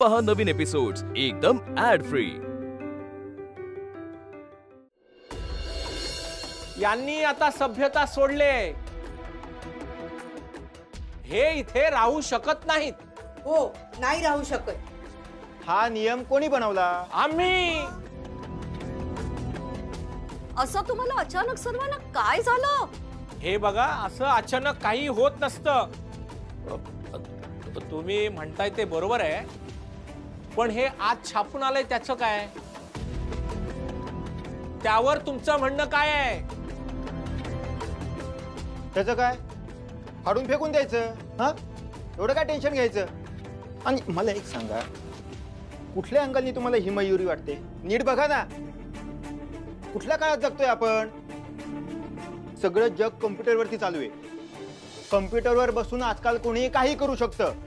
पहा नवीन एपिसोड्स एकदम add free. यांनी आता सभ्यता सोडले, हे इथे राहू शकत नाहीत। हो, नाही राहू शकत। हा नियम कोणी बनवला? आम्ही। असं तुम्हाला अचानक सर्वांना काय झालं? हे बघा, असं अचानक काही होत नसतं। तुम्ही म्हणताय ते बरोबर आहे, पण हे आज छापून आलंय त्याचं काय? त्यावर तुमचं म्हणणं काय आहे? त्याचं काय? फाडून फेकून द्यायचं? हा, एवढं काय टेन्शन घ्यायचं? आणि मला एक सांगा, कुठल्या अँगलनी तुम्हाला ही मयुरी वाटते? नीट बघा ना, कुठल्या काळात जगतोय आपण? सगळं जग कॉम्प्युटरवरती चालू आहे। कॉम्प्युटरवर बसून आजकाल कोणीही काही करू शकतं।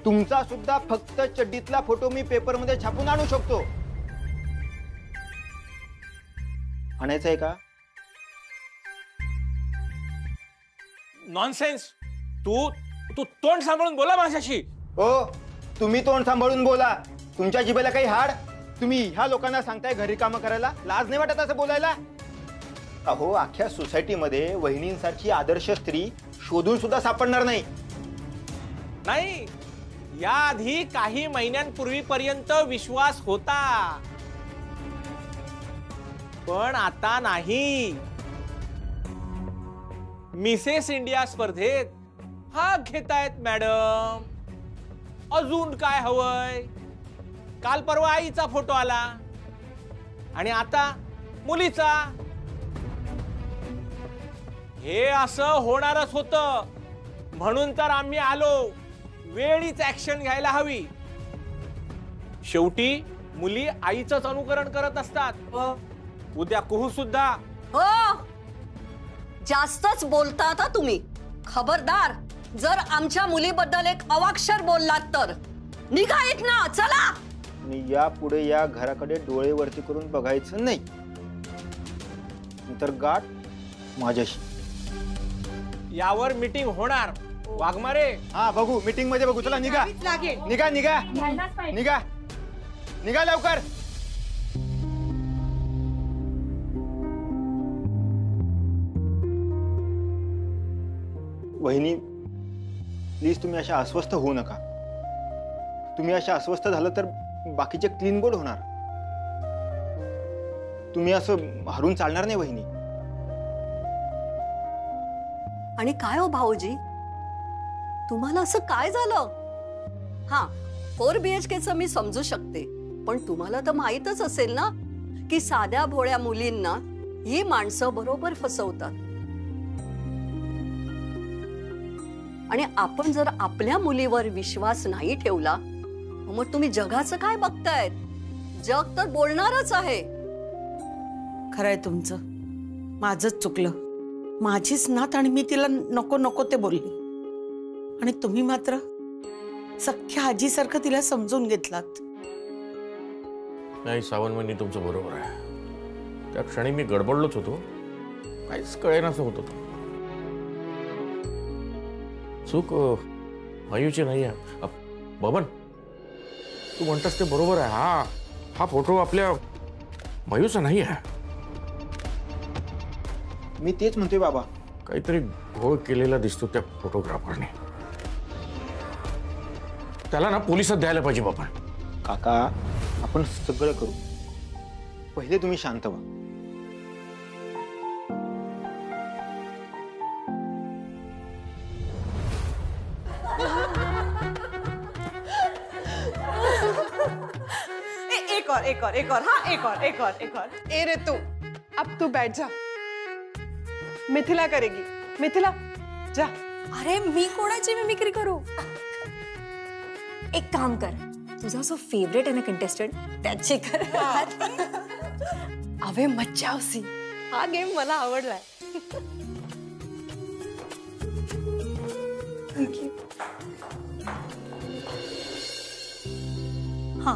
तुमचा सुद्धा फक्त चड्डीतला फोटो मी पेपरमध्ये छापून आणू शकतो। आणायचं आहे का? नॉनसेन्स। तू तू तोंड सांभाळून बोला माझ्याशी। हो, तुम्ही तोंड सांभाळून बोला। तुमच्या जिभेला काही हाड? तुम्ही ह्या लोकांना सांगताय घरी कामं करायला? लाज नाही वाटत असं बोलायला? अहो, अख्ख्या सोसायटीमध्ये वहिनींसारखी आदर्श स्त्री शोधून सुद्धा सापडणार नाही। नाही, याआधी काही महिन्यांपूर्वीपर्यंत विश्वास होता, पण आता नाही। मिसेस इंडिया स्पर्धेत भाग घेतायत मॅडम। अजून काय हवंय? काल परवा आईचा फोटो आला आणि आता मुलीचा। हे असं होणारच होतं, म्हणून तर आम्ही आलो। वेळीच ऍक्शन घ्यायला हवी। शेवटी मुली आईचंच अनुकरण करत असतात। उद्या कुहू सुद्धा। हो, जास्तच बोलता तुम्ही। खबरदार, जर आमच्या मुलीबद्दल एक अवाक्षर बोललात तर निघा इथनं। चला। आणि यापुढे या घराकडे डोळे वरती करून बघायचं नाही, नंतर गाठ माझ्याशी। यावर मीटिंग होणार। वाघमारे। हा, बघू, मीटिंग मध्ये बघू। चला निघा निघा निघा निघा निघा लवकर। वहिनी, प्लीज तुम्ही अशा अस्वस्थ होऊ नका। तुम्ही अशा अस्वस्थ झालं तर बाकीचे क्लीन बोर्ड होणार। तुम्ही असं हरून चालणार नाही वहिनी। आणि काय हो भाऊजी, तुम्हाला असं काय झालं? हा, 4 BHKचं मी समजू शकते, पण तुम्हाला तर माहीतच असेल ना की साध्या भोळ्या मुलींना ही माणसं बरोबर फसवतात। आणि आपण जर आपल्या मुलीवर विश्वास नाही ठेवला, मग तुम्ही जगाचं काय बघतायत? जग तर बोलणारच आहे। खरंय तुमचं, माझंच चुकलं। माझीच नात आणि मी तिला नको नको ते बोलले, आणि तुम्ही मात्र सख्या आजीसारखं तिला समजून घेतलात। नाही सावंत वहिनी, तुमचं बरोबर आहे। त्या क्षणी मी गडबडलोच होतो, काहीच कळेनासं होत होतं। चूक मयूची नाही आहे। बबन, तू म्हणतस ते बरोबर आहे। हा फोटो आपल्या मयूचा नाही आहे। मी तेच म्हणतोय बाबा, काहीतरी घोळ केलेला दिसतो त्या फोटोग्राफरने। त्याला ना पोलिसात द्यायला पाहिजे बाबा। काका, आपण सगळं करू, पहिले तुम्ही शांत व्हा। एक और। ए रे तू, अब तू बैठ जा। मिथिला करेगी। मिथिला, जा। अरे मी कोणाची मिमिक्री करू? एक काम कर, तुझा जो फेवरेट आहे ना कंटेस्टंट, त्याची कर। अवे मज्जा उसी। हा गेम मला आवडलाय। थँक्यू। हा,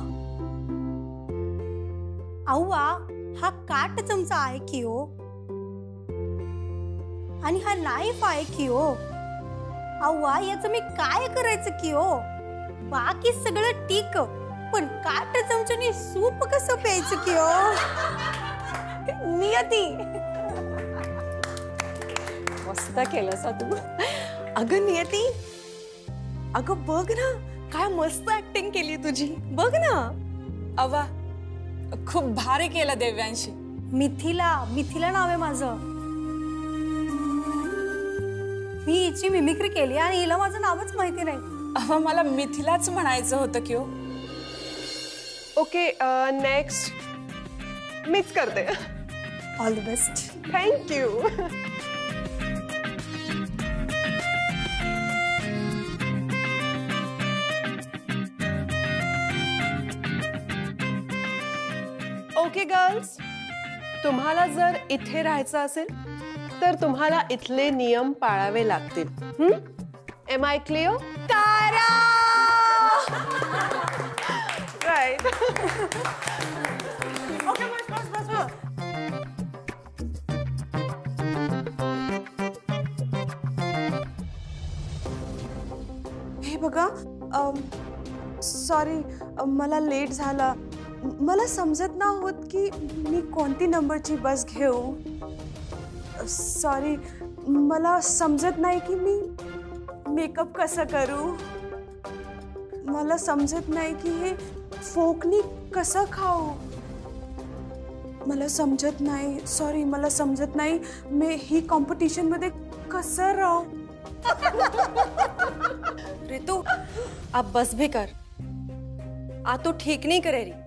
अव्वा, हा काट चमचा आहे की हो, आणि हा नाईफ आहे की हो। अव्वा, याचं मी काय करायचं की हो? बाकी सगळं ठीक, पण काट चमच्याने सूप कसं प्यायचं की हो? नियती मस्त केलंस तू. अगं नियती, अगं बघ ना काय मस्त ऍक्टिंग केली तुझी, बघ ना. अवा खूप भारी केलं देव्यांशी. मिथिला नाव आहे माझं. मी हिची मिमिक्री केली आणि हिला माझं नावच माहिती नाही. अवा मला मिथिलाच म्हणायचं होतं की हो. ओके नेक्स्ट मीच करते. All the best. Thank you. Okay girls, तुम्हाला जर इथे राहायचं असेल तर तुम्हाला इथले नियम पाळावे लागतील. Am I clear? Right. Okay बस. हे बघा, सॉरी मला लेट झाला. मला समजत ना होत की मी कोणती नंबरची बस घेऊ. सॉरी, मला समजत नाही की मी मेकअप कसं करू. मला समजत नाही की हे फोकनी कसं खाऊ. मला समजत नाही. सॉरी, मला समजत नाही मी ही कॉम्पिटिशन मध्ये कसं राहू. रितू, आप बस भी कर. आ तू ठीक नहीं करे रही.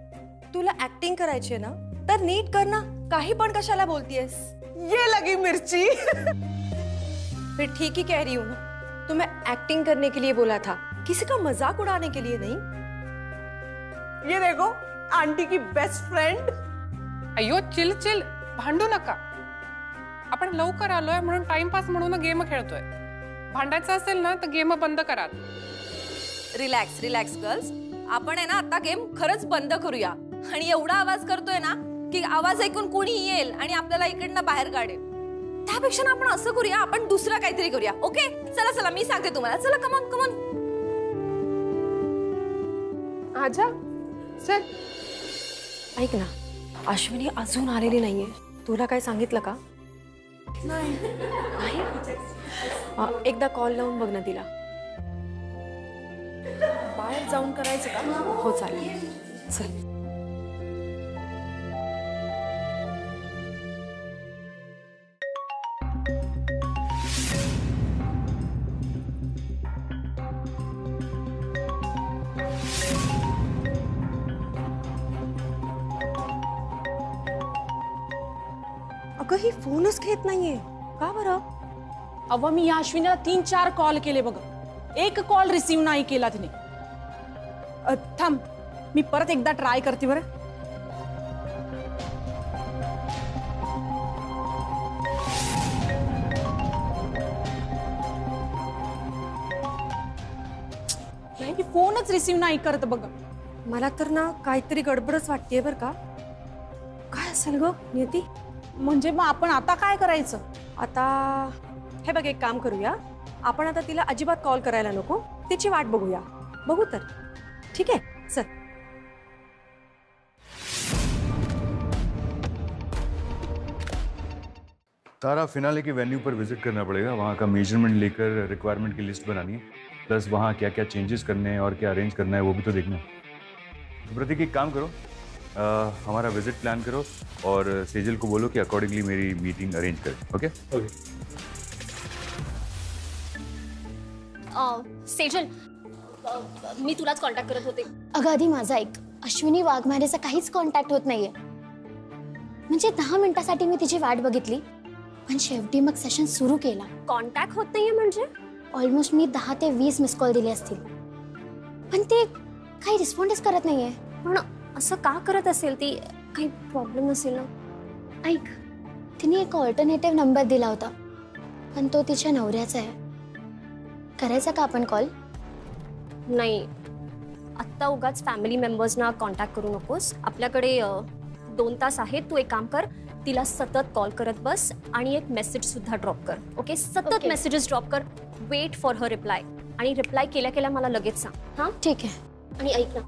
तुला ऍक्टिंग करायची है ना तर नीट कर ना. काही पण कशाला बोलतीयस. ये लगी मिर्ची. फिर ठीक ही कह रही हूँ ना. तुम्हें एक्टिंग करने के लिए बोला था, किसी का मजाक उड़ाने के लिए नहीं. ये देखो आंटी की बेस्ट फ्रेंड. अयो चिल चिल, भांडू नका. आपण लवकर आलोय म्हणून टाइमपास म्हणून गेम खेळतोय. भांडायचं असेल ना तर गेम बंद करा. Relax relax girls. आपण आहे ना आता गेम खरंच बंद करूया. आणि एवढा आवाज करतोय ना की आवाज ऐकून कोणी येईल आणि आपल्याला इकडनं बाहेर काढेल. त्यापेक्षा ना आपण असं करूया, आपण दुसरं काहीतरी करूया. ओके चला चला, मी सांगते तुम्हाला. चला कमॉन कमॉन. आजा चल. ऐक ना, अश्विनी अजून आलेली नाहीये. तुला काय सांगितलं का? नाही. एकदा कॉल लावून बघ ना तिला. बाहेर जाऊन करायचं का? हो चालेल. चल. अगं ही फोनच घेत नाहीये. का बरं? अवा मी या अश्विनीला 3-4 कॉल केले बघ. एक कॉल रिसीव्ह नाही केला तिने. थांब, मी परत एकदा ट्राय करते बरं. नाही, फोनच रिसीव्ह नाही करत बघ. मला तर ना काहीतरी गडबडच वाटतेय बरं का. काय असेल ग नियती? म्हणजे मग आपण आता काय करायचं? आता हे बघ, एक काम करूया. आपण आता तिला अजिबात कॉल करायला नको. तिची वाट बघूया. बघू तर. ठीक आहे चल. तारा, फिनाले के वेन्यू पर विजिट करना पड़ेगा. वहाँ का मेजरमेंट लेकर रिक्वायरमेंट की लिस्ट बनानी है. प्लस वहाँ क्या क्या चेंजेस करने हैं और क्या अरेंज करना है वो भी तो देखना है. तो प्रतीक एक काम करो, हमारा विजिट प्लान करो और सेजल को बोलो कि अकॉर्डिंगली मेरी मीटिंग अरेंज करें. Okay okay. सेजल, मी तुलाच कॉन्टॅक्ट करत होते. अगं आधी माझा ऐक. अश्विनी वाघमारेचा काहीच कॉन्टॅक्ट होत नाहीये. म्हणजे 10 मिनिटासाठी मी तिची वाट बघितली, पण शेवटी मग सेशन सुरू केला. कॉन्टॅक्ट होत नाहीये म्हणजे ऑलमोस्ट मी 10 ते 20 मिस कॉल दिले असतील, पण ते काही रिस्पॉन्डच करत नाहीये. पण असं का करत असेल ती? काही प्रॉब्लेम असेल ना. ऐक, तिने एक ऑल्टरनेटिव्ह नंबर दिला होता, पण तो तिच्या नवऱ्याचा आहे. करायचा का आपण कॉल? नाही, आत्ता उगाच फॅमिली मेंबर्सना कॉन्टॅक्ट करू नकोस. आपल्याकडे 2 तास आहेत. तू एक काम कर, तिला सतत कॉल करत बस आणि एक मेसेज सुद्धा ड्रॉप कर. ओके, सतत मेसेजेस ड्रॉप कर. Wait for her reply. आणि रिप्लाय केल्या केल्या मला लगेच सांग. हां ठीक आहे. आणि ऐक ना,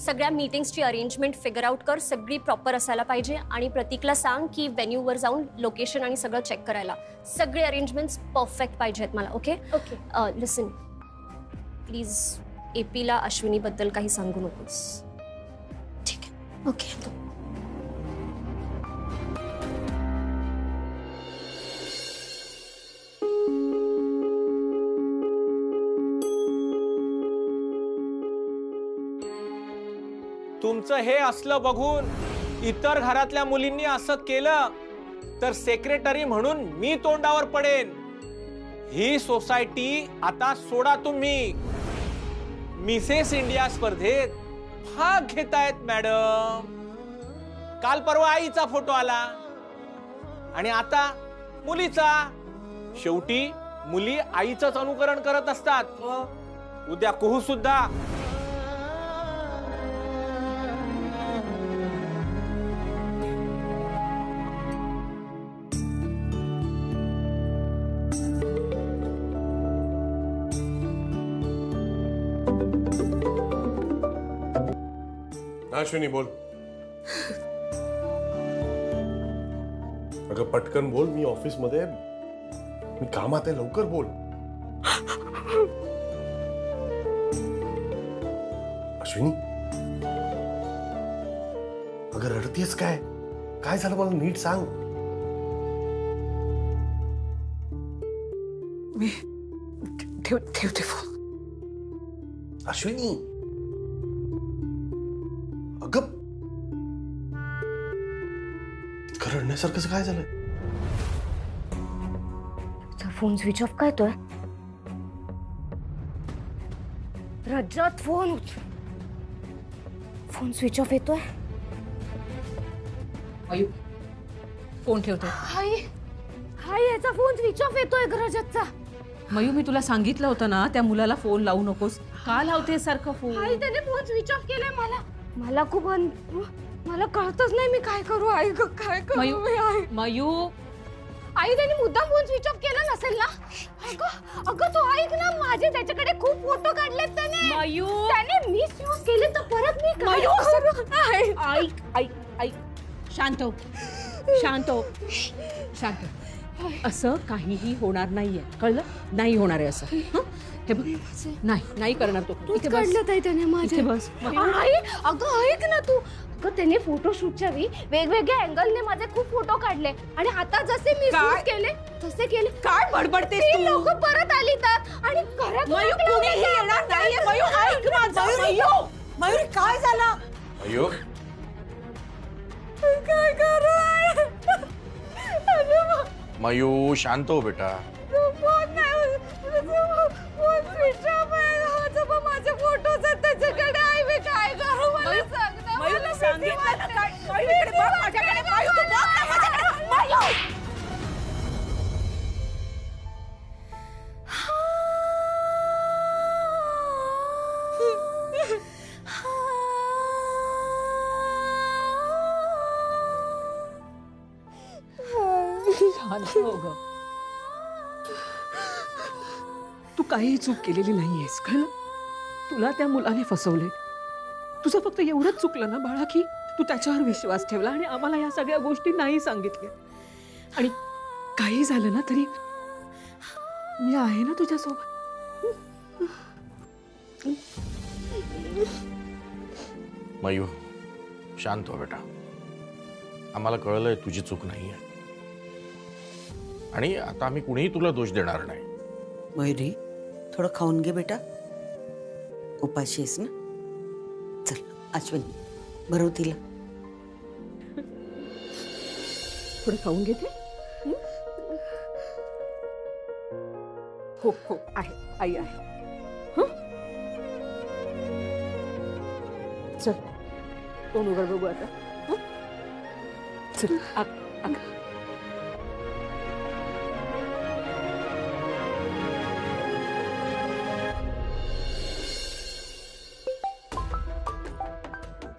सगळ्या मीटिंग्सची अरेंजमेंट फिगर आउट कर, सगळी प्रॉपर असायला पाहिजे. आणि प्रतीकला सांग की व्हेन्यूवर जाऊन लोकेशन आणि सगळं चेक करायला. सगळे अरेंजमेंट्स परफेक्ट पाहिजेत मला. Okay okay. लिसन, प्लीज एपीला अश्विनीबद्दल काही सांगू नकोस. ठीक आहे. ओके. तुमचं हे असलं बघून इतर घरातल्या मुलींनी असं केलं तर सेक्रेटरी म्हणून मी तोंडावर पडेन. ही सोसायटी आता सोडा तुम्ही. मिसेस इंडिया स्पर्धेत भाग घेतायत मॅडम. काल परवा आईचा फोटो आला आणि आता मुलीचा. शेवटी मुली आईचंच अनुकरण करत असतात. उद्या कुहू सुद्धा. अश्विनी बोल. अगं पटकन बोल, मी ऑफिस मध्ये, मी कामात आहे, लवकर बोल. अश्विनी अगं रडतीयस काय? काय झालं मला नीट सांग. मी ठेवते फोन. अश्विनी अगं रडण्यासारखं काय झालं? फोन स्विच ऑफ काय तोय? रजत फोन स्विच ऑफ येतोय. फोन ठेवतोय. हाय हाय, याचा फोन स्विच ऑफ येतोय रजतचा. मयू, मी तुला सांगितलं होतं ना त्या मुलाला फोन लावू नकोस. का लावते सारखं फोन? हाय, त्याने फोन स्विच ऑफ केलाय. मला खूप मला कळतच नाही मी काय करू. आई ग काय करू? मयू आई, त्याने मुद्दाम फोन स्विच ऑफ केला नसेल ना? अगं तू ऐक ना, माझे त्याच्याकडे खूप फोटो काढलेत त्याने. मयू, त्याने मिसयूज केले तर परत मी काय करू? ऐक शांत हो. असं काहीही होणार नाहीये, कळलं? नाही होणार आहे असं. हे बघ, नाही करणार तो. इथे काढलं ताई त्याने माझे. बस. आई अगं ऐक ना तू. अगं त्याने फोटोशूटच्या वेळी वेगवेगळ्या अँगलने माझे खूप फोटो काढले आणि आता जसे मी केले तसे केले. काय बडबडतेस तू? लोक परत आली तर आणि घरात मयू कुणीही येणार नाहीये. मयू ऐक माझं. मयूरी काय झालं? अयो काय करू? मयू शांत हो बेटा. माझे फोटोज आहेत त्याच्याकडे. आई मी काय करू? मला सांग ना. मयू सांगितलं ना काय? मयू इकडे बघ माझ्याकडे. मयू तू बघ ना माझ्याकडे. मयू तू काही चूक केलेली नाहीयेस, कळलं? तुला त्या मुलाने फसवले. तुझं फक्त एवढंच चुकलं ना बाळा की तू त्याच्यावर विश्वास ठेवला आणि आम्हाला या सगळ्या गोष्टी नाही सांगितल्या. आणि काही झालं ना तरी मी आहे ना तुझ्यासोबत. मयू शांत हो बेटा. आम्हाला कळलंय तुझी चूक नाहीये आणि आता आम्ही कुणीही तुला दोष देणार नाही. मयुरी, थोडं खाऊन घे बेटा. उपाशी आहेस ना? चल अश्विनी, भरव तिला. थोडं खाऊन घेते. हो आहे, आई आहे. चल तोंड उघड बघू आता. चल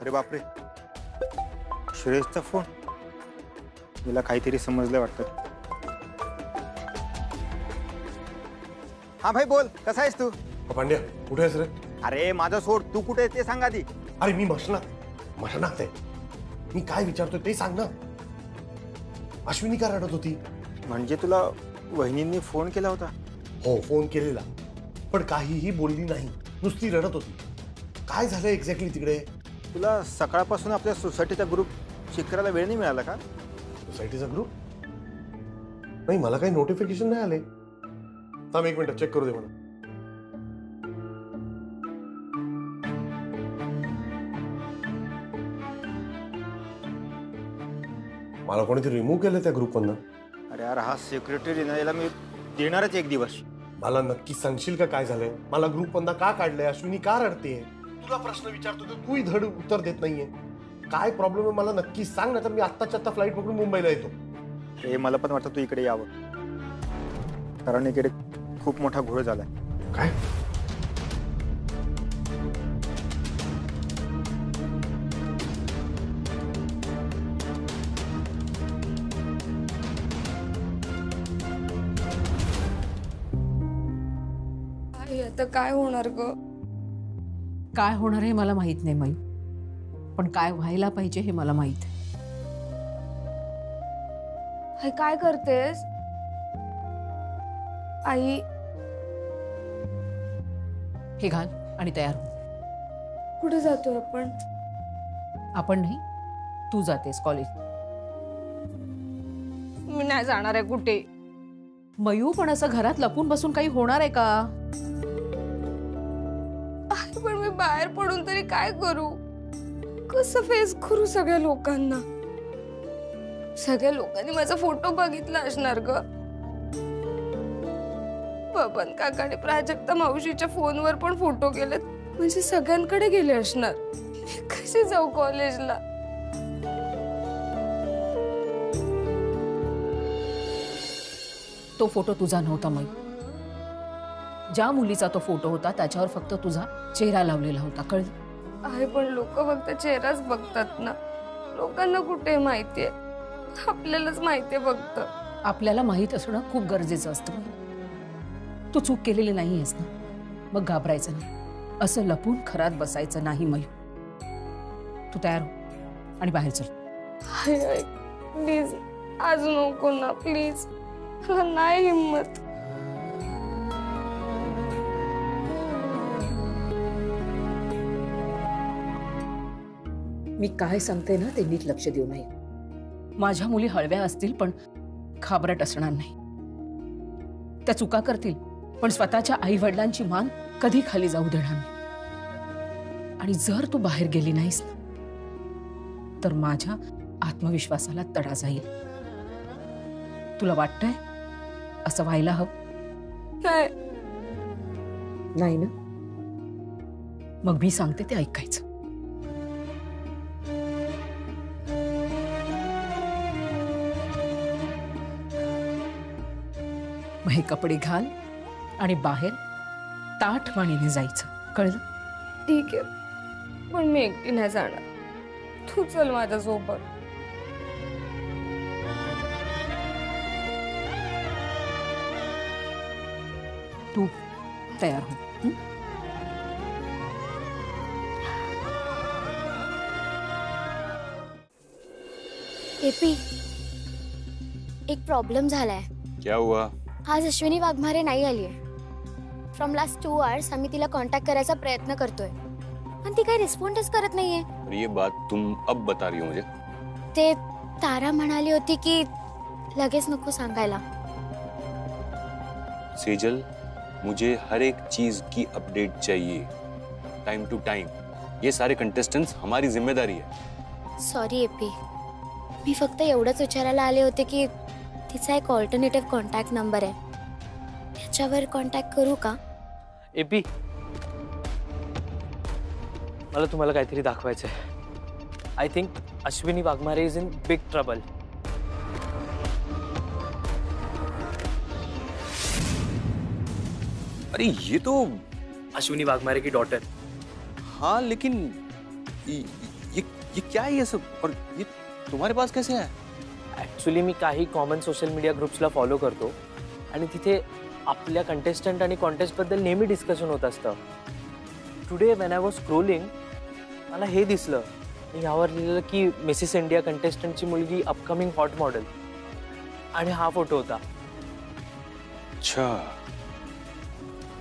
अरे बापरे, श्रेयसचा फोन. तुला काहीतरी समजलं वाटतं. हा भाई बोल, कसा आहेस तू? पांड्या कुठे आहेस रे? अरे माझं सोड, तू कुठे आहेस ते सांग आधी. अरे मी मशनात आहे. मी काय विचारतोय ते सांग ना. अश्विनी का रडत होती? म्हणजे तुला वहिनींनी फोन केला होता? हो, फोन केलेला, पण काहीही बोलली नाही, नुसती रडत होती. काय झालं एक्झॅक्टली तिकडे? तुला सकाळपासून आपल्या सोसायटीचा ग्रुप चेक करायला वेळ नाही मिळाला का? सोसायटीचा ग्रुप? नाही, मला काही नोटिफिकेशन नाही आले. थांब एक मिनिट, चेक करू दे मला. मला कोणीतरी रिमूव्ह केलं त्या ग्रुपमधनं. अरे यार, हा सेक्रेटरी ना, याला मी देणारच एक दिवस. मला नक्की सांगशील का काय झालंय? मला ग्रुपमधनं का काढलंय? अश्विनी का रडतेय? तुला प्रश्न विचारतो तर तूही धड उत्तर देत नाहीये. काय प्रॉब्लेम आहे मला नक्की सांग, ना तर मी आत्ताच्या आत्ता फ्लाईट पकडून मुंबईला येतो. हे मला पण वाटतं तू इकडे यावं, कारण इकडे खूप मोठा घोळ झालाय. काय? आता काय होणार ग? काय होणार हे मला माहित नाही मयू, पण काय व्हायला पाहिजे हे मला माहित आहे. हे काय करतेस आई? हे घाल आणि तयार हो. कुठे जातोय आपण? आपण नाही, तू जातेस कॉलेज. मी नाही जाणार आहे कुठे. मयू, पण असं घरात लपून बसून काही होणार आहे का? पण मी बाहेर पडून तरी काय करू? कसं फेस करू सगळ्या लोकांना? सगळ्या लोकांनी माझा फोटो बघितला असणार ग. बबन काकाने प्राजक्ता मावशीच्या फोनवर पण फोटो केलेत, म्हणजे सगळ्यांकडे गेले असणार. कशी जाऊ कॉलेजला? तो फोटो तुझा नव्हता मयू. ज्या मुलीचा तो फोटो होता त्याच्यावर फक्त तुझा चेहरा लावलेला होता, कळलं? आहे, पण लोक फक्त चेहराच बघतात ना. लोकांना कुठे माहितीये? आपल्यालाच माहितीये फक्त. आपल्याला माहित असणं खूप गरजेचं असतं. तू चूक केलेली नाहीयेस ना, मग घाबरायचं नाही. असं लपून खरात बसायचं नाही मयू. तू तयार हो आणि बाहेर चल. प्लीज आज नको ना, प्लीज. मला नाही हिम्मत. मी काय सांगते ना ते नीट लक्ष देऊ नये. माझ्या मुली हळव्या असतील पण घाबरट असणार नाही. त्या चुका करतील पण स्वतःच्या आई वडिलांची मान कधी खाली जाऊ देणार नाही. आणि जर तू बाहेर गेली नाहीस ना तर माझ्या आत्मविश्वासाला तडा जाईल. तुला वाटतंय असं व्हायला हवं? नाही ना? मग मी सांगते ते ऐकायचं. मग हे कपडे घाल आणि बाहेर ताठ मानेने जायचं, कळलं? ठीक आहे, पण मी एकटी नाही जाणार. तू चल माझ्यासोबत. तू तयार हो. एपी, एक प्रॉब्लेम झालाय. क्या हुआ? आज अश्विनी वाघमारे नाही आली आहे. फ्रॉम लास्ट 2 आवर्स आम्ही तिला कॉन्टॅक्ट करायचा प्रयत्न करतोय, पण ती काही रिस्पॉन्डच करत नाहीये. और ये बात तुम अब बता रही हो मुझे? ते तारा म्हणाली होती की लगेच नको सांगायला. सेजल, मुझे हर एक चीज की अपडेट चाहिए, टाइम टू टाइम. ये सारे कंटेस्टेंट्स हमारी जिम्मेदारी है. सॉरी एपी, मी फक्त एवढंच विचारायला आले होते की तिचा एक ऑल्टरनेटिव्ह कॉन्टॅक्ट नंबर आहे, त्याच्यावर कॉन्टॅक्ट करू का? एपी, मला तुम्हाला काहीतरी दाखवायचं आहे. I think Ashwini Waghmare is in big trouble. अरे ये तो अश्विनी वाघमारे की डॉटर. हाँ, लेकिन ये क्या है ये सब, और ये तुम्हारे पास कैसे है? ऍक्च्युली मी काही कॉमन सोशल मीडिया ग्रुप्सला फॉलो करतो आणि तिथे आपल्या कंटेस्टंट आणि कॉन्टेस्ट बद्दल नेहमी डिस्कशन होत असतं. Today when I was scrolling मला हे दिसलं यावर लिहिलेलं की मिसेस इंडिया कंटेस्टंटची मुलगी अपकमिंग हॉट मॉडेल आणि हा फोटो होता. अच्छा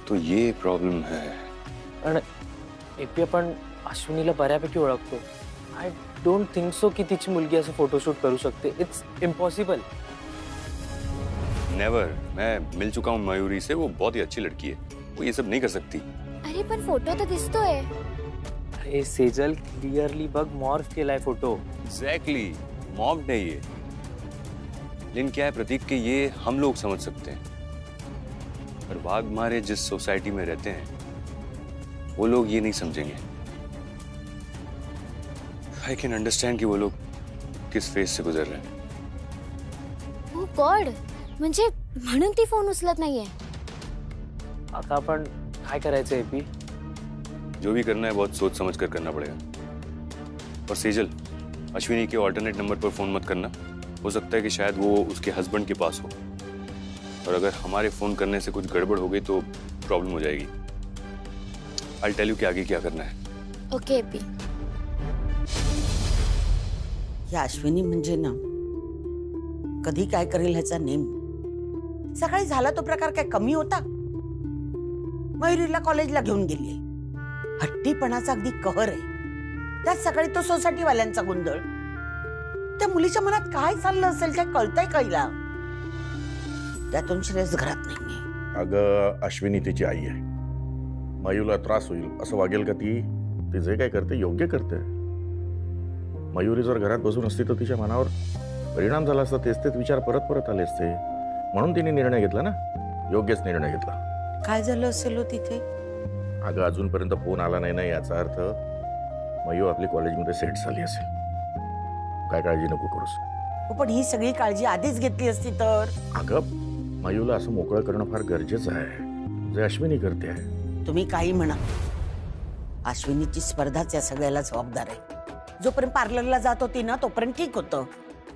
तो ये प्रॉब्लेम है. आणि एपी आपण अश्विनीला बऱ्यापैकी ओळखतो. आय डोंट थिंक सो की तिची मुलगी असं फोटोशूट करू शकते. It's impossible. नेवर. मैं मिल चुका हूँ मयूरी से, वो बहुत ही अच्छी लड़की है, वो ये सब नहीं कर सकती. अरे पण फोटो तर दिसतोय. अरे सेजल क्लियरली बघ मॉर्फ केलाय फोटो. एग्जैक्टली मॉब नहीं ये. लेकिन क्या है प्रतीक कि ये हम लोग समझ सकते हैं, पर वाघमारे जिस सोसाइटी में रहते हैं वो लोग ये नहीं समझेंगे. आई कैन अंडरस्टैंड कि वो लोग किस फेज से गुजर रहे हैं. ओ गॉड, म्हणजे म्हणून ती फोन उचलत नाहीये. आता आपण काय करायचं एपी? जो भी करना है बहुत सोच समझ कर करना पड़ेगा. और सेजल, अश्विनी के ऑल्टरनेट नंबर पर फोन मत करना. हो सकता है कि शायद वो उसके हस्बैंड के पास हो, और अगर हमारे फोन करने से कुछ गड़बड़ हो गई तो प्रॉब्लम हो जाएगी. आई टेल यू कि आगे क्या करना है. Okay AP. या अश्विनी म्हणजे ना कधी काय करेल ह्याचा नेम. सकाळी झाला तो प्रकार काय कमी होता? मयुरीला कॉलेजला घेऊन गेली. हट्टीपणाचा अगदी कहर आहे. त्यात सकाळी तो सोसायटी वाल्यांचा गोंधळ. त्या मुलीच्या मनात काय चाललं असेल ते कळतंय कळला. त्यातून श्रेयस घरात नाहीये. अगं अश्विनी तिची आई आहे. मयूला त्रास होईल असं वागेल का ती? ती जे काय करते योग्य करते. मयुरी जर घरात बसून असती तर तिच्या मनावर परिणाम झाला असता. तेच तेच विचार परत परत आले असते. म्हणून तिने निर्णय घेतला ना, योग्यच निर्णय घेतला. काय झालं असेल हो तिथे? अगं अजूनपर्यंत फोन आला नाही ना, याचा अर्थ मयू आपली कॉलेजमध्ये सेट झाली असेल. काय काळजी नको करूस. पण ही सगळी काळजी आधीच घेतली असती तर. अगं मयूला असं मोकळं करणं फार गरजेचं आहे, जे अश्विनी करते आहे. तुम्ही काही म्हणा, अश्विनीची स्पर्धाच या सगळ्याला जबाबदार आहे. जोपर्यंत पार्लरला जात होती ना तोपर्यंत ठीक होतं,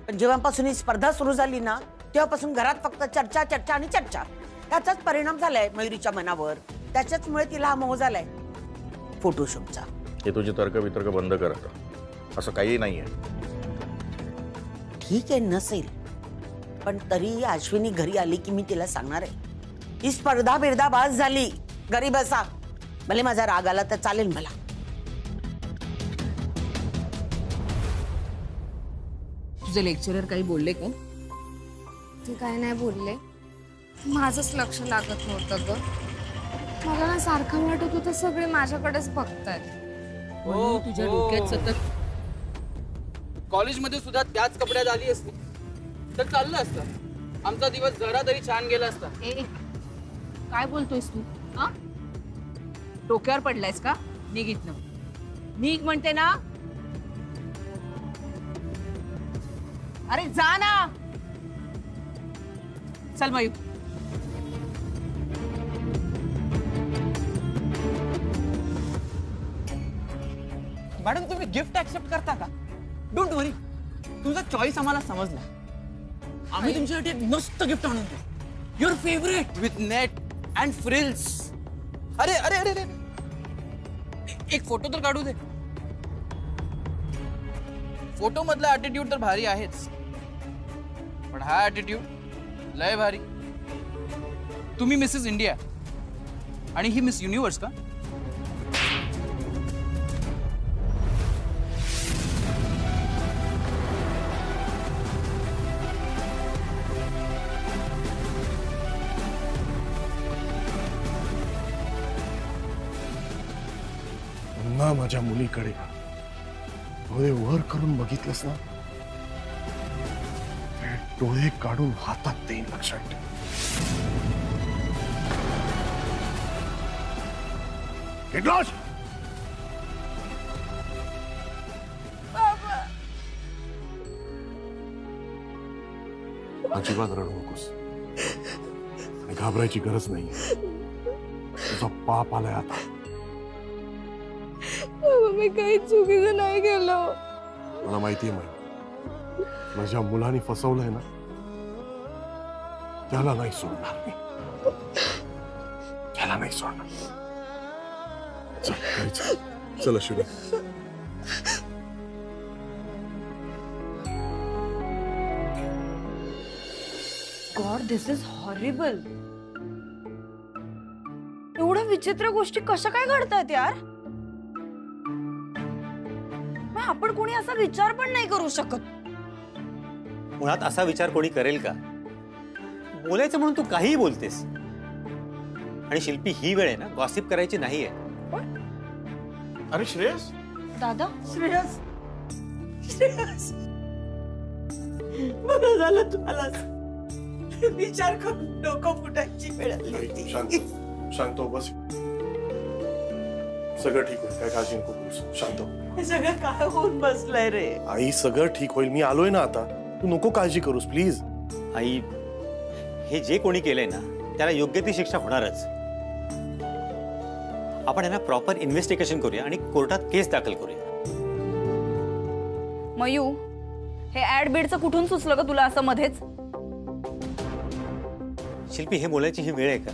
पण जेव्हापासून ही स्पर्धा सुरू झाली ना तेव्हापासून घरात फक्त चर्चा चर्चा आणि चर्चा. त्याचाच परिणाम झालाय मयुरीच्या मनावर. त्याच्याचमुळे तिला हा मोह झालाय फोटोशूटचा. हे तुझे तर्क वितर्क बंद कर आता. असं काही नाहीये. ठीक आहे नसेल, पण तरी अश्विनी घरी आली की मी तिला सांगणार आहे ही स्पर्धा बिर्धा बाज झाली. घरी बसा. भले माझा राग आला तर चालेल मला. तुझे लेक्चरर काही बोलले का? ते काय नाही बोलले. माझंच लक्ष लागत नव्हतं ग. मला ना सारखं वाटत होतं सगळे माझ्याकडेच बघतायत. तुझ्या डोक्यात सतत कॉलेजमध्ये सुद्धा त्याच कपड्यात आली असती तर चाललं असतं. आमचा दिवस जरा तरी छान गेला असता. काय बोलतोयस तू? हा, डोक्यावर पडलायस का? निघ इथनं. निघ म्हणते ना. अरे जा ना. चल मयू. मॅडम तुम्ही गिफ्ट ऍक्सेप्ट करता का? डोंट वरी, तुमचा चॉईस आम्हाला समजला. आम्ही तुमच्यासाठी एक मस्त गिफ्ट आणून देऊ. Your favourite with net and frills. अरे अरे अरे अरे, एक फोटो तर काढू दे. फोटो मधला ॲटिट्यूड तर भारी आहेच, पण हा ॲटिट्यूड लय भारी. तुम्ही मिसेस इंडिया आणि ही मिस युनिव्हर्स का? ना माझ्या मुलीकडे डोळे वर करून बघितलंस ना, डोळे काढून हातात देईन. लक्षात ठेव. Get lost! अजिबात रडू नकोस आणि घाबरायची गरज नाही. तुझा पाप आलाय आता. मी काही चुकीचं नाही केलं. मला माहितीये माहिती. माझ्या मुलाने फसवलंय ना, त्याला नाही सोडणार मी. त्याला नाही सोडणार. चल घरी चल. चल Ashwini God, this is horrible. एवढ्या विचित्र गोष्टी कशा काय घडतायत यार? आपण कोणी असा विचार पण नाही करू शकत. मुळात असा विचार कोणी करेल का? बोलायचं म्हणून तू काहीही बोलतेस. आणि शिल्पी, ही वेळ आहे ना गॉसिप करायची नाहीये. अरे श्रेयस. दादा. श्रेयस, श्रेयस, बरं झालं तुम्हाला विचार करून डोकं फुटायची वेळ आली होती. शांत हो, बस. सगळं ठीक होईल, काय काळजी नको करूस. शांत हो. हे सगळं काय होऊन बसलंय रे? आई, सगळं ठीक होईल. मी आलोय ना आता. तू नको काळजी करूस प्लीज. आई, हे जे कोणी केलंय ना त्याला योग्य ती शिक्षा होणारच. आपण यांना प्रॉपर इन्व्हेस्टिगेशन करूया आणि कोर्टात केस दाखल करूया. मयू, हे ऍड बीडचं कुठून सुचलं का तुला असं मध्येच? शिल्पी, हे बोलायची ही वेळ आहे का?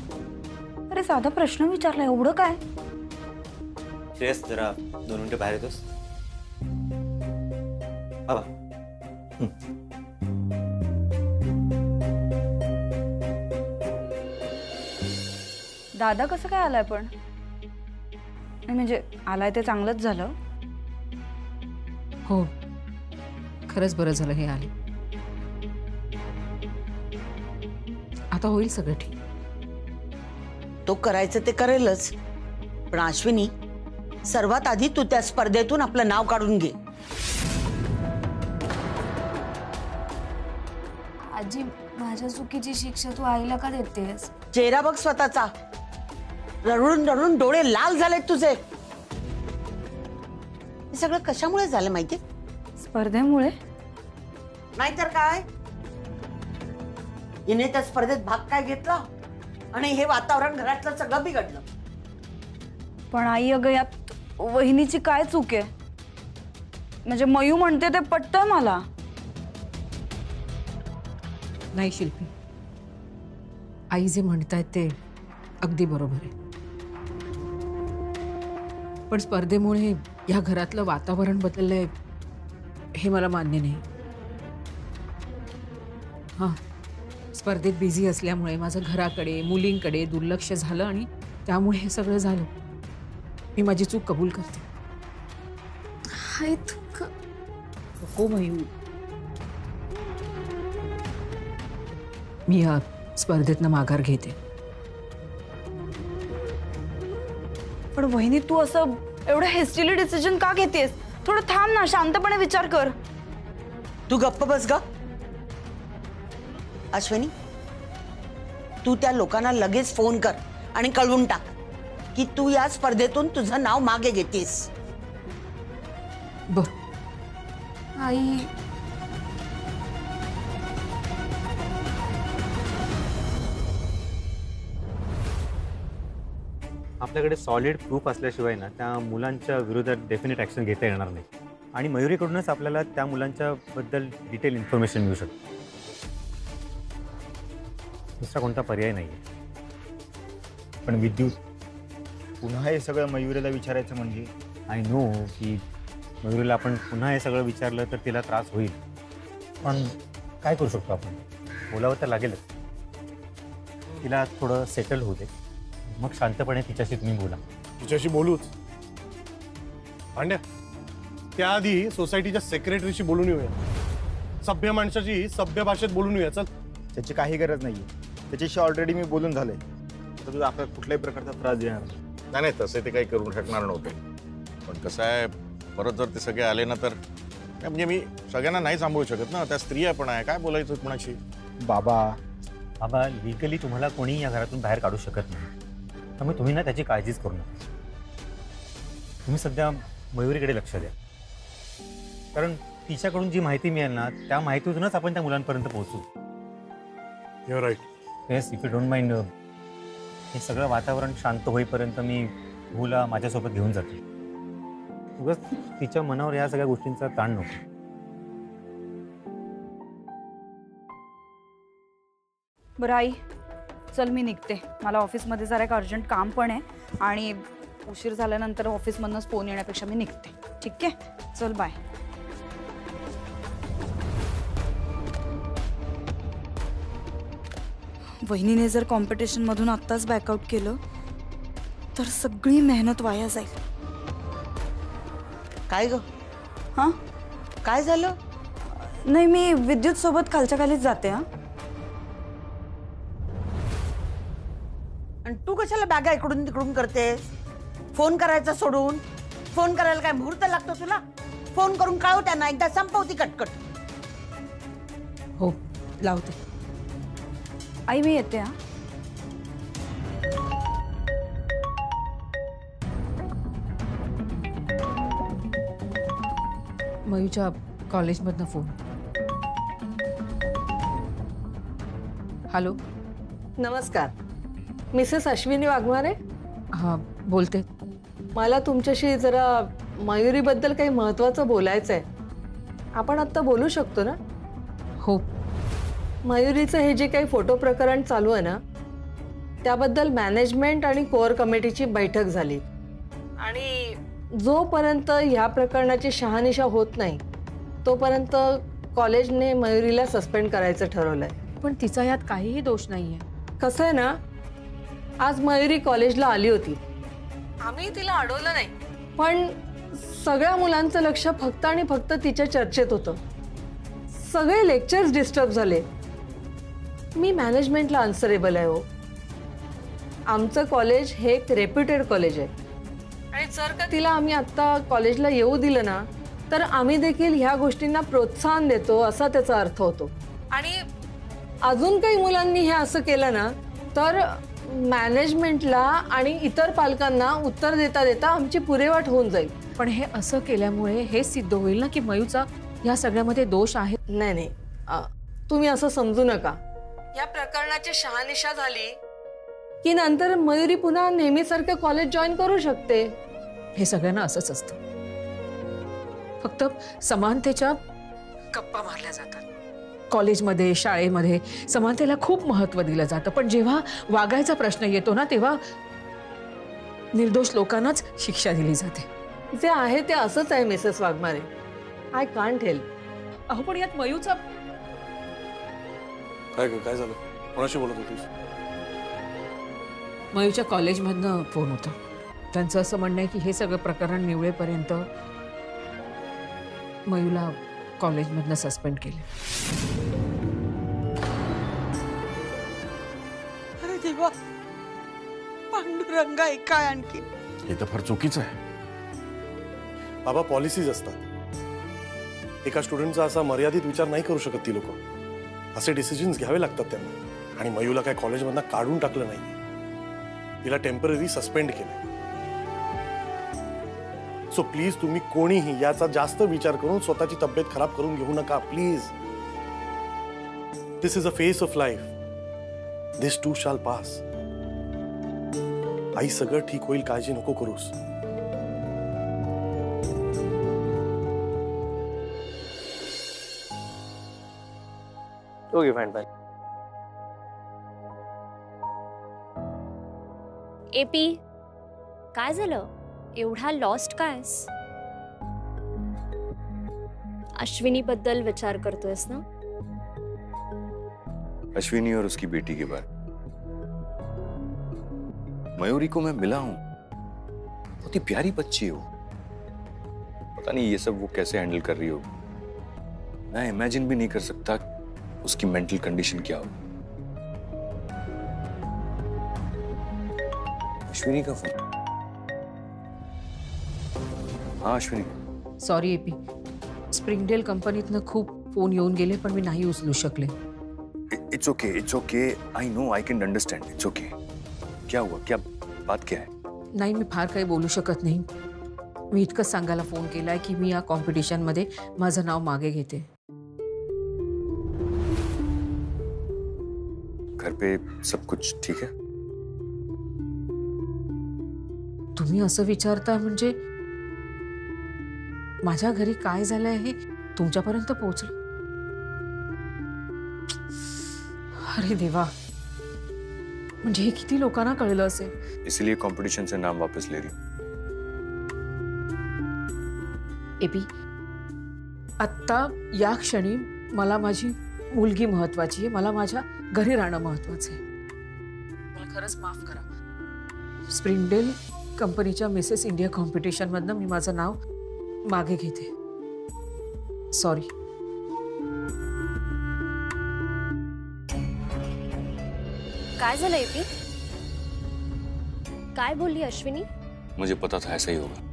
अरे साधा प्रश्न विचारला, एवढं काय? श्रेयस, जरा 2 मिनिटं बाहेर येतोस? बाबा. दादा कसं काय आलाय पण? म्हणजे आलाय ते चांगलंच झालं. हो, खरंच बरं झालं हे आले. आता होईल सगळं ठीक. तो करायचं ते करेलच, पण अश्विनी, सर्वात आधी तू त्या स्पर्धेतून आपलं नाव काढून घे. आजी, माझ्या चुकीची शिक्षा तू आईला का देतेस? चेहरा बघ स्वतःचा, रडून रडून डोळे लाल झालेत तुझे. हे सगळं कशामुळे झालं माहितीये? स्पर्धेमुळे. नाहीतर काय, हिने त्या स्पर्धेत भाग काय घेतला आणि हे वातावरण घरातलं सगळं बिघडलं. पण आई, अगं यात वहिनीची काय चूक आहे? म्हणजे मयू म्हणते ते पटतंय मला. नाही शिल्पी, आई जे म्हणतायत ते अगदी बरोबर आहे. पण स्पर्धेमुळे या घरातलं वातावरण बदललंय हे मला मान्य नाही. हां, स्पर्धेत बिझी असल्यामुळे माझं घराकडे, मुलींकडे दुर्लक्ष झालं आणि त्यामुळे हे सगळं झालं. मी माझी चूक कबूल करते. हाय तू नको मयू, मी या स्पर्धेतनं माघार घेते. पण वहिनी, तू असं एवढं हेस्टिली डिसिजन का घेतेस? थोडं थांब ना, शांतपणे विचार कर. तू गप्प बस ग. अश्विनी, तू त्या लोकांना लगेच फोन कर आणि कळवून टाक की तू या स्पर्धेतून तुझं नाव मागे घेतेस. बर. आई, आपल्याकडे सॉलिड प्रूफ असल्याशिवाय ना त्या मुलांच्या विरोधात डेफिनेट ॲक्शन घेता येणार नाही. आणि मयुरीकडूनच आपल्याला त्या मुलांच्या बद्दल डिटेल इन्फॉर्मेशन मिळू शकते. दुसरा कोणता पर्याय नाही आहे. पण विद्युत, पुन्हा हे सगळं मयुरीला विचारायचं म्हणजे? आय नो की मयुरीला आपण पुन्हा हे सगळं विचारलं तर तिला त्रास होईल, पण काय करू शकतो आपण? बोलावं तर लागेलच. तिला थोडं सेटल होऊ दे, मग शांतपणे तिच्याशी तुम्ही बोला. तिच्याशी बोलूच पांड्या, त्याआधी सोसायटीच्या सेक्रेटरीशी बोलून येऊया. सभ्य माणसाची सभ्य भाषेत बोलून येऊया. चल. त्याची काही गरज नाहीये, त्याच्याशी ऑलरेडी मी बोलून झालंय. तर तुझा आपल्याला कुठल्याही प्रकारचा त्रास देणार नाही. नाही, तसे ते काही करून शकणार नव्हते. पण कसं आहे, परत जर ते सगळे आले ना तर म्हणजे मी सगळ्यांना नाही सांभाळू शकत ना. त्या स्त्रिया पण आहे, काय बोलायचं कुणाशी? बाबा लिगली तुम्हाला कोणी या घरातून बाहेर काढू शकत नाही. त्यामुळे तुम्ही ना त्याची काळजीच करू नका. तुम्ही सध्या मयुरीकडे लक्ष द्या, कारण तिच्याकडून जी माहिती मिळेल ना त्या माहितीतूनच आपण त्या मुलांपर्यंत पोहोचू. You're right. Yes, if you don't mind, हे सगळं वातावरण शांत होईपर्यंत मी भूला माझ्यासोबत घेऊन जाते. उगाच तिच्या मनावर या सगळ्या गोष्टींचा ताण नको. बरं आई, चल मी निघते. मला ऑफिसमध्ये जरा एक अर्जंट काम पण आहे आणि उशीर झाल्यानंतर ऑफिसमधनंच फोन येण्यापेक्षा मी निघते. ठीक आहे, चल बाय. वहिनीने जर कॉम्पिटिशन मधून आत्ताच बॅकआउट केलं तर सगळी मेहनत वाया जाईल. काय ग? हां काय झालं? नाही, मी विद्युत सोबत खालच्या खालीच जाते. हा, आणि तू कशाला बॅगा इकडून तिकडून करतेस? फोन करायचा सोडून. फोन करायला काय मुहूर्त लागतो तुला? फोन करून कळव त्यांना, एकदा संपवती कटकट. हो, लावते. आई मी येते. हा, मयूच्या कॉलेजमधनं फोन. हॅलो. नमस्कार, मिसेस अश्विनी वाघमारे. हां, बोलते. मला तुमच्याशी जरा मयुरीबद्दल काही महत्त्वाचं बोलायचं आहे. आपण आत्ता बोलू शकतो ना? हो. मयुरीचं हे जे काही फोटो प्रकरण चालू आहे ना, त्याबद्दल मॅनेजमेंट आणि कोअर कमिटीची बैठक झाली आणि जोपर्यंत ह्या प्रकरणाची शहानिशा होत नाही तोपर्यंत कॉलेजने मयुरीला सस्पेंड करायचं ठरवलंय. पण तिचा यात काहीही दोष नाहीये. कसं आहे ना, आज मयुरी कॉलेजला आली होती. आम्ही तिला अडवलं नाही, पण सगळ्या मुलांचं लक्ष फक्त आणि फक्त तिच्या चर्चेत होतं. सगळे लेक्चर्स डिस्टर्ब झाले. मी मॅनेजमेंटला आन्सरेबल आहे. हो, आमचं कॉलेज हे एक रेप्युटेड कॉलेज आहे आणि जर का तिला आम्ही आत्ता कॉलेजला येऊ दिलं ना तर आम्ही देखील ह्या गोष्टींना प्रोत्साहन देतो असा त्याचा अर्थ होतो. आणि अजून काही मुलांनी हे असं केलं ना तर मॅनेजमेंटला आणि इतर पालकांना उत्तर देता देता आमची पुरेवाट होऊन जाईल. पण हे असं केल्यामुळे हे सिद्ध होईल ना की मयूचा या सगळ्यामध्ये दोष आहे. नाही नाही, तुम्ही असं समजू नका. या प्रकरणाची शहानिशा झाली की नंतर मयुरी पुन्हा नेहमीसारखं कॉलेज जॉईन करू शकते. हे सगळ्यांना असंच असतं. फक्त समानतेच्या गप्पा मारल्या जातात. कॉलेजमध्ये, शाळेमध्ये समानतेला खूप महत्त्व दिलं जातं, पण जेव्हा वागायचा प्रश्न येतो ना तेव्हा निर्दोष लोकांनाच शिक्षा दिली जाते. जे आहे ते असंच आहे Mrs Waghmare. I can't help. अहो, पण यात मयूचा काय झालं? कोणाशी बोलत होतीस? मयूच्या कॉलेजमधनं फोन होता. त्यांचं असं म्हणणं आहे की हे सगळं प्रकरण निवळेपर्यंत मयूला कॉलेजमधनं सस्पेंड केले. अरे देवा, पांडुरंगा, काय आणखी? हे तर फार चुकीचं आहे. बाबा, पॉलिसीज असतात. एका स्टुडंटचा असा मर्यादित विचार नाही करू शकत ती लोक. असे डिसिजन्स घ्यावे लागतात त्यांना. आणि मयूला काय कॉलेजमधनं काढून टाकलं नाही, तिला टेम्पररी सस्पेंड केलं. सो प्लीज तुम्ही कोणीही याचा जास्त विचार करून स्वतःची तब्येत खराब करून घेऊ नका please. This is a phase of life. This too shall pass. आई, सगळं ठीक होईल, काळजी नको करूस. Okay, fine fine. एपी, काय झालं? एवढा लॉस्ट कायस? अश्विनी बद्दल विचार करतोयस ना? अश्विनी और उसकी बेटी के बाद मयूरी को मैं मिला हूं. बहुत ही प्यारी बच्ची हो. पता नहीं ये सब वो कैसे हैंडल कर रही हो. मैं इमेजिन भी नहीं कर सकता उसकी मेंटल कंडीशन क्या हो. अश्विनी का फोन. हाँ अश्विनी. सॉरी एपी, स्प्रिंगडेल कंपनीतनं खूप फोन येऊन गेले पण मी नाही उचलू शकले. It's okay. I know, I can understand. It's okay. क्या हुआ? क्या बात क्या है? नाही, मी फार काही बोलू शकत नाही. मी इतकंच सांगायला फोन केलाय की मी या कॉम्पिटिशन मध्ये माझं नाव मागे घेते. घर पे सब कुछ ठीक है? तुम्ही असं विचारता म्हणजे माझ्या घरी काय झालंय हे तुमच्यापर्यंत पोहोचलं? अरे देवा, म्हणजे हे किती लोकांना कळलं असेल. इसलिए कंपटीशन से नाम वापस ले रही. एपी, आत्ता या क्षणी मला माझी मुलगी महत्वाची आहे, मला माझ्या घरी राहणं महत्वाचं आहे. मला खरंच माफ करा. स्प्रिंगडेल कंपनीच्या मिसेस इंडिया कॉम्पिटिशन मधनं मी माझं नाव मागे घेते. सॉरी. काय झालं एपी? काय बोलली अश्विनी? मुझे पता था ऐसा ही होगा.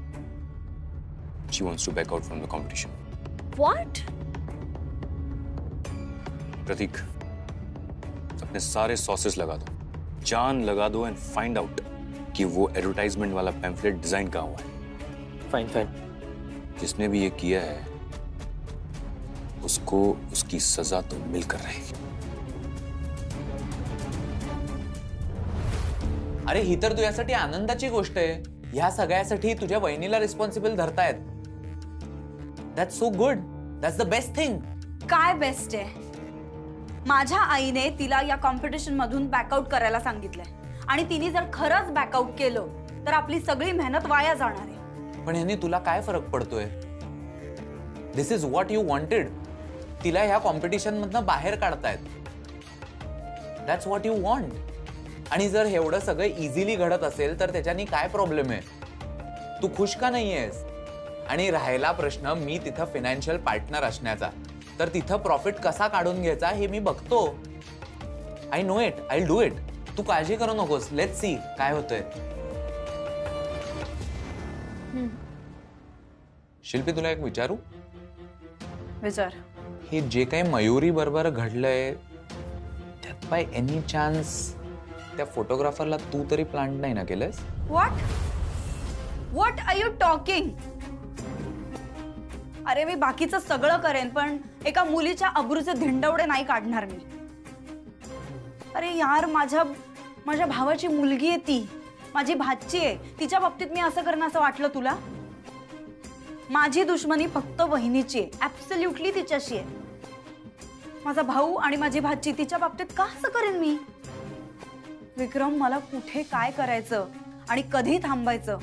She wants to back out from the competition. What? प्रतीक, अपने सारे सॉसेस लगा दो, जान लगा दो एंड फाइंड आउट कि वो एडवर्टाइजमेंट वाला पैम्फलेट डिजाइन कहाँ हुआ है. Fine fine. जिसने भी ये किया है उसको उसकी सजा तो मिलकर रहेगी. अरे ही तर तुझ्यासाठी आनंदाची गोष्ट आहे. ह्या सगळ्यासाठी तुझ्या वहिनीला रिस्पॉन्सिबल धरतायत. That's so good. That's the best thing. काय बेस्ट आहे? माझ्या आईने तिला या कॉम्पिटिशन मधून बॅकआउट करायला सांगितलंय आणि तिने जर खरंच बॅकआउट केलं तर आपली सगळी मेहनत वाया जाणार आहे. पण ह्यानी तुला काय फरक पडतोय? This is what you wanted. तिला ह्या कॉम्पिटिशन मधनं बाहेर काढतायत. That's what you want. आणि जर एवढं सगळं इझिली घडत असेल तर त्याच्यानी काय प्रॉब्लेम आहे? तू खुश का नाहीयेस? आणि राहिला प्रश्न मी तिथं फायनान्शियल पार्टनर असण्याचा, तर तिथं प्रॉफिट कसा काढून घ्यायचा हे मी बघतो. I know it. I do it. तू काळजी करू नकोस. लेट्स सी काय होतंय. शिल्पी, तुला एक विचारू? विचार. हे जे काही मयुरी बरोबर घडलंय त्यात बाय एनी चान्स त्या फोटोग्राफरला तू तरी प्लांट नाही ना केलंस? What are you talking? अरे मी बाकीचं सगळं करेन पण एका मुलीच्या अब्रूचे धिंडवडे नाही काढणार मी. अरे यार, माझ्या भावाची मुलगी आहे ती. माझी भाची आहे. तिच्या बाबतीत मी असं करणं असं वाटलं तुला? माझी दुश्मनी फक्त वहिनीची आहे. ऍब्सोल्युटली तिच्याशी आहे. माझा भाऊ आणि माझी भाची तिच्या बाबतीत का असं करेन मी? विक्रम, मला कुठे काय करायचं आणि कधी थांबायचं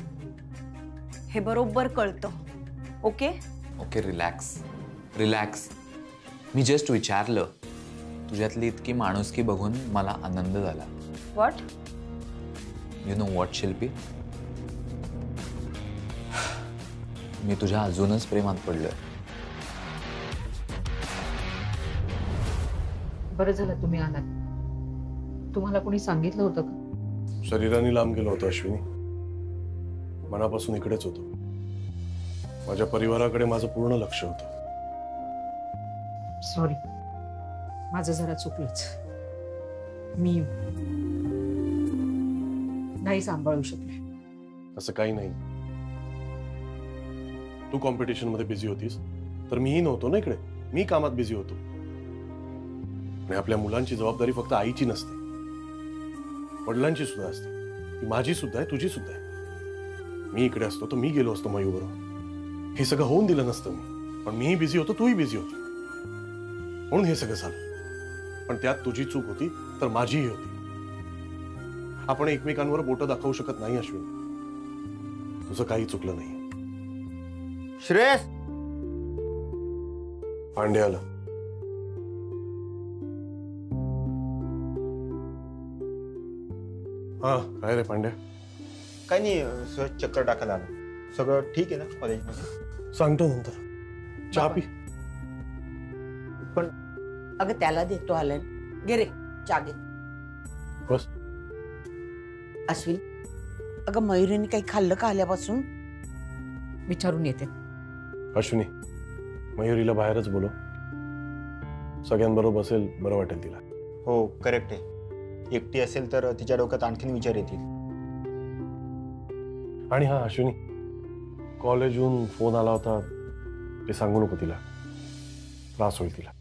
हे बरोबर कळतं. Okay okay, relax relax. मी जस्ट विचारलं. तुझ्यातली इतकी माणुसकी बघून मला आनंद झाला. व्हॉट? यू नो व्हॉट शिल्पी, मी तुझ्या अजूनच प्रेमात पडलोय. बरं झालं तुम्ही आलात. तुम्हाला कोणी सांगितलं होतं का? शरीराने लांब गेलो होतो अश्विनी. मनापासून इकडेच होतो. माझ्या परिवाराकडे माझं पूर्ण लक्ष होतं. सॉरी, माझं जरा चुकलंच. मी नाही सांभाळू शकले. असं काही नाही. तू कॉम्पिटिशन मध्ये बिझी होतीस तर मीही नव्हतो ना इकडे. मी कामात बिझी होतो. आणि आपल्या मुलांची जबाबदारी फक्त आईची नसते, वडिलांची सुद्धा असते. ती माझी सुद्धा आहे, तुझी सुद्धा आहे. मी इकडे असतो तर मी गेलो असतो मयूबरोबर. हे सगळं होऊन दिलं नसतं मी. पण मीही बिझी होतो, तूही बिझी होतो, म्हणून हे सगळं झालं. पण त्यात तुझी चूक होती तर माझीही होती. आपण एकमेकांवर बोटं दाखवू शकत नाही अश्विनी. तुझं काही चुकलं नाही. श्रेयस, पांडे आला. हा, काय रे पांड्या? काही नाही, सहज चक्कर टाकायला आलो. सगळं ठीक आहे ना कॉलेजमध्ये? सांगतो नंतर. चहा पी. पण अगं त्याला देतो आलाय. घे रे चहा घे. बस. अश्विन, अगं मयुरीने काही खाल्लं का आल्यापासून? विचारून येते. अश्विनी, मयुरीला बाहेरच बोलो. सगळ्यांबरोबर बसेल, बरं वाटेल तिला. हो, करेक्ट आहे. एकटी असेल तर तिच्या डोक्यात आणखीन विचार येतील. आणि हा अश्विनी, कॉलेजहून फोन आला होता ते सांगू नको तिला. त्रास होईल तिला.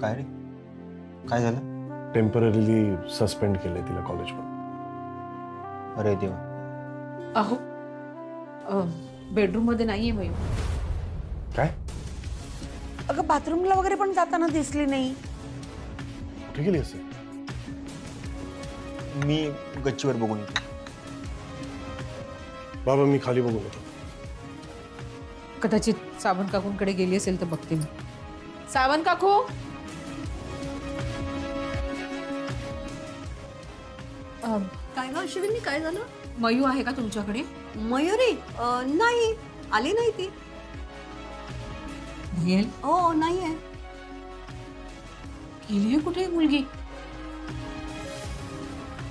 काय रे, काय झालं? टेम्पररीली सस्पेंड केलंय तिला कॉलेजमध्ये. अरे देवा. अहो, बेडरूम मध्ये नाहीये मयूर. काय? अगं बाथरूमला वगैरे पण जाताना दिसली नाही. कुठे गेली असेल? मी गच्चीवर बघून येतो. बाबा मी खाली बघून होतो. कदाचित सावंत काकूंकडे गेली असेल तर बघते मी. सावंत काकू, काय ग अश्विनी, काय झालं? मयू आहे का तुमच्याकडे? मयुरी नाही, आली नाही ती. हो नाहीये. गेली कुठे मुलगी?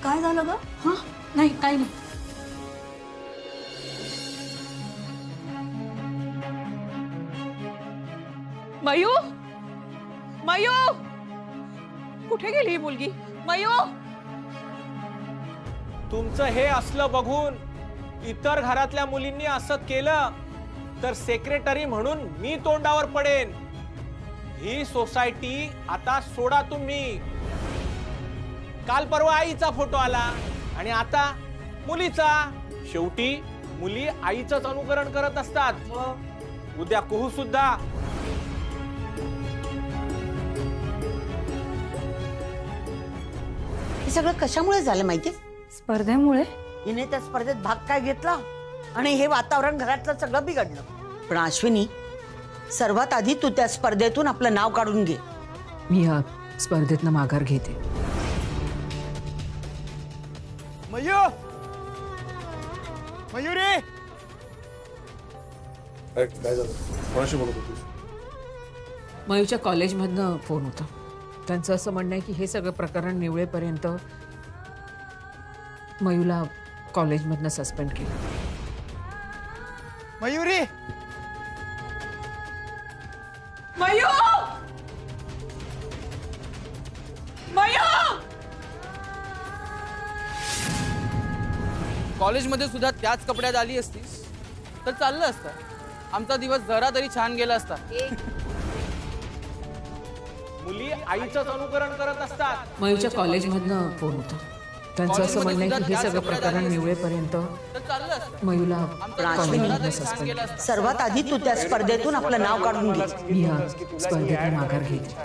काय झालं ग? हा नाही, काय नाही. मयू, मयू, कुठे गेली ही मुलगी? मयू, तुमचं हे असलं बघून इतर घरातल्या मुलींनी असं केलं तर सेक्रेटरी म्हणून मी तोंडावर पडेन. ही सोसायटी आता सोडा तुम्ही. काल परवा आईचा फोटो आला आणि आता मुलीचा. शेवटी मुली आईचंच अनुकरण करत असतात. उद्या कुहू सुद्धा. हे सगळं कशामुळे झालं माहितीये? स्पर्धेमुळे. हिने त्या स्पर्धेत भाग काय घेतला आणि हे वातावरण घरातलं सगळं बिघडलं. पण अश्विनी, सर्वात आधी तू त्या स्पर्धेतून आपलं नाव काढून घे. मी या स्पर्धेतनं माघार घेते. मयू, मयुरी, काय झालं? कोणाशी बोलत होतीस? मयूच्या कॉलेजमधनं फोन होता. त्यांचं असं म्हणणं आहे की हे सगळं प्रकरण निवळेपर्यंत मयूला कॉलेजमधनं सस्पेंड केलं. Mayuri, mu, mu. कॉलेजमध्ये सुद्धा त्याच कपड्यात आली असतीस तर चाललं असतं. आमचा दिवस जरा तरी छान गेला असता. मुली आईचंच अनुकरण करत असतात. मयूच्या कॉलेजमधनं फोन होता. त्यांचं असं म्हणणं आहे की हे सगळं प्रकरण निवळेपर्यंत मयूला कॉलेजमधनं सस्पेंड केलं. सर्वात आधी तू त्या स्पर्धेतून आपलं नाव काढून घे. मी या स्पर्धेतनं माघार घेते.